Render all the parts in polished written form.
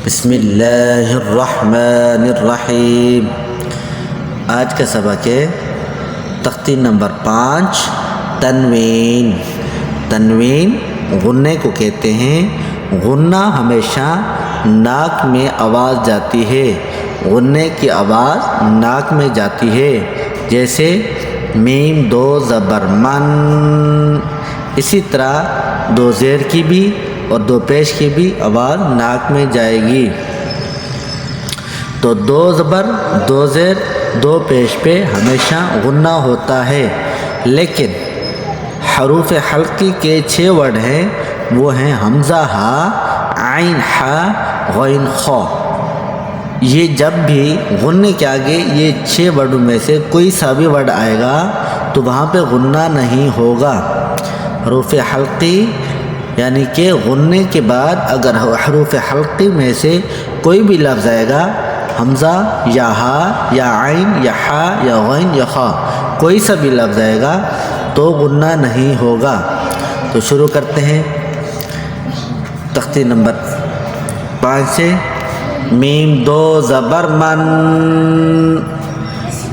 بسم اللہ الرحمن الرحیم۔ آج کا سبق ہے تختی نمبر 5 تنوین۔ تنوین غنّے کو کہتے ہیں۔ غنّہ ہمیشہ ناک میں آواز جاتی ہے، غنّے کی آواز ناک میں جاتی ہے، جیسے میم دو زبر من۔ اسی طرح دو زیر کی بھی اور دو پیش کی بھی آواز ناک میں جائے گی۔ تو دو زبر دو زیر دو پیش پہ ہمیشہ غنّہ ہوتا ہے، لیکن حروف حلقی کے 6 ورڈ ہیں، وہ ہیں حمزہ ہا، عین ہا، غین خا۔ یہ جب بھی غنّے کے آگے یہ 6 ورڈوں میں سے کوئی سا بھی ورڈ آئے گا تو وہاں پہ غنّہ نہیں ہوگا۔ حروف حلقی یعنی کہ غنّے کے بعد اگر حروف حلقی میں سے کوئی بھی لفظ آئے گا، حمزہ یا ہا یا عین یا ہا یا غین یا خا، کوئی سا بھی لفظ آئے گا تو غنّہ نہیں ہوگا۔ تو شروع کرتے ہیں تختی نمبر 5 سے۔ میم دو زبر من،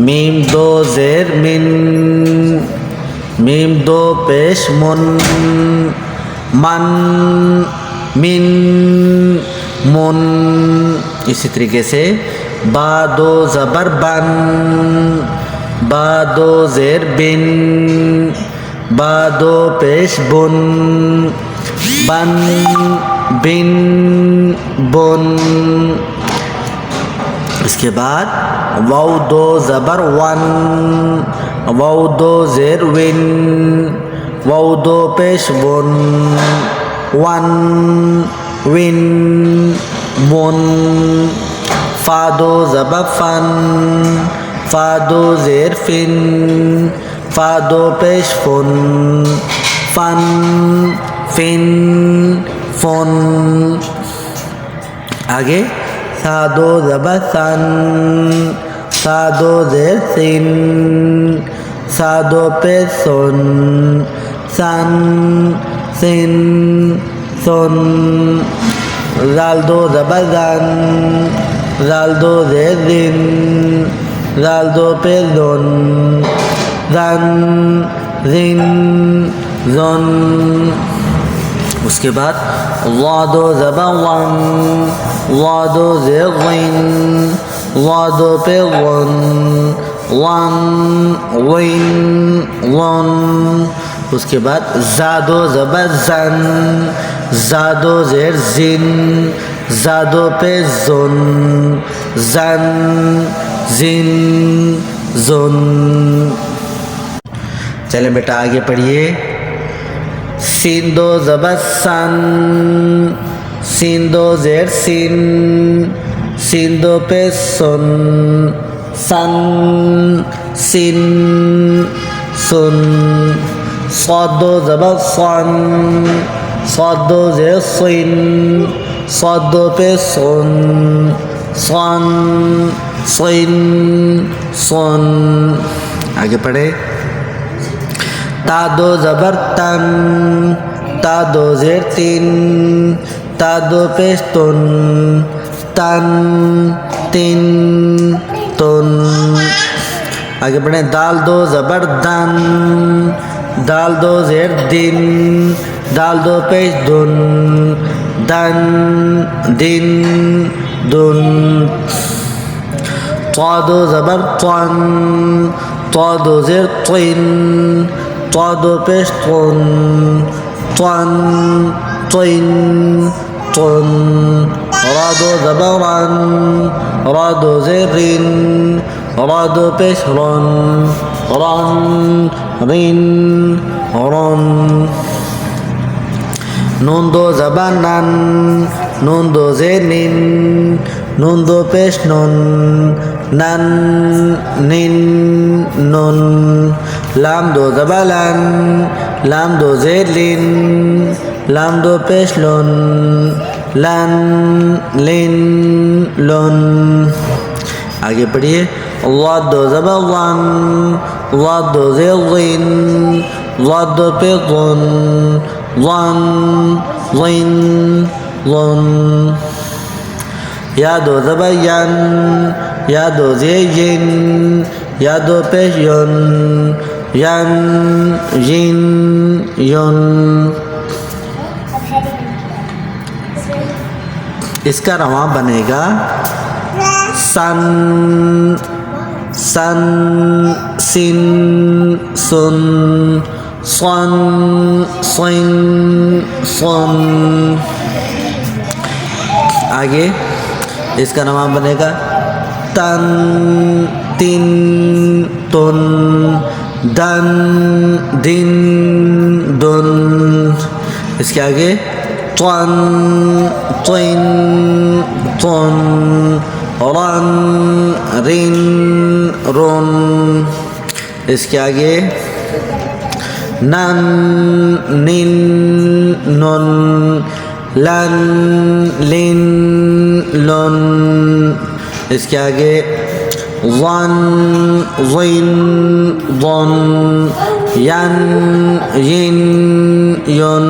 میم دو زیر من، میم دو پیش من، من من من۔ اسی طریقے سے با دو زبر بن، با دو زیر بن، با دو پیش بن، بن بن بن۔ اس کے بعد واو دو زبر ون، واو دو زیر ون، واو دو پیش ون، ون ون ون۔ فا دو زبر فن، فا دو زیر فن، فا دو پیش فن، فن فن فن۔ آگے سا دو زبر سن، سا دو زیر سن، سا دو پیش سن، سن سن سن۔ زال دو زبر زن، زال دو زیر زن، زال دو پیش زن، زن زن زن۔ اس کے بعد وا دو زبر ون، وا دو زیر غین، وا دو پیش ون، ون وین ون۔ اس کے بعد زا دو زبر زن، زا دو زیر زن، زا دو پیش زن، زن زن زن۔ چلیں بیٹا آگے پڑھیے۔ سین دو زبر سن، سین دو زیر سن، سین دو پیش سن، سن سن سن۔ صاد دو زبر صن، صاد دو زیر صن، صاد دو پیش صن، صن صن صن۔ آگے پڑھے۔ تا دو زبر تن، تا دو زیر تن، تا دو پیش تن، تن تن تن۔ آگے پڑھیں۔ دال دو زبر دن، دال دو زیر دن، دال دو پیش دن، دن دن دن۔ طا دو زبر طن، طا دو زیر طن، طا دو پیش طن، طن طن طن۔ را دو زبر رن، را دو زیر رن، را دو پیش رن، رن رن رن۔ نون دو زبر نن، نون دو زیر نن، نون دو پیش نن، نن نن نن۔ لام دو زبر لن، لام دو زیر لن، لام دو پیش لن، لن لن لن۔ آگے پڑھیے۔ ضاد دو زبر ون، ضاد دو زیر ضن، ضاد دو پیش ضن، ضن ضن ضن۔ یا دو زبر ین، یا دو زیر ین، یا دو پیش یون، ین ین یون. اس کا رواں بنے گا سن سن سن سن سن سن سن. آگے اس کا رواں بنے گا تن تن تن دن دن دن. اس کے آگے طن طن طن رن رن رن. اس کے آگے نن نن نن لن لن لن. اس کے آگے ظن ظن ظن ین ین یون.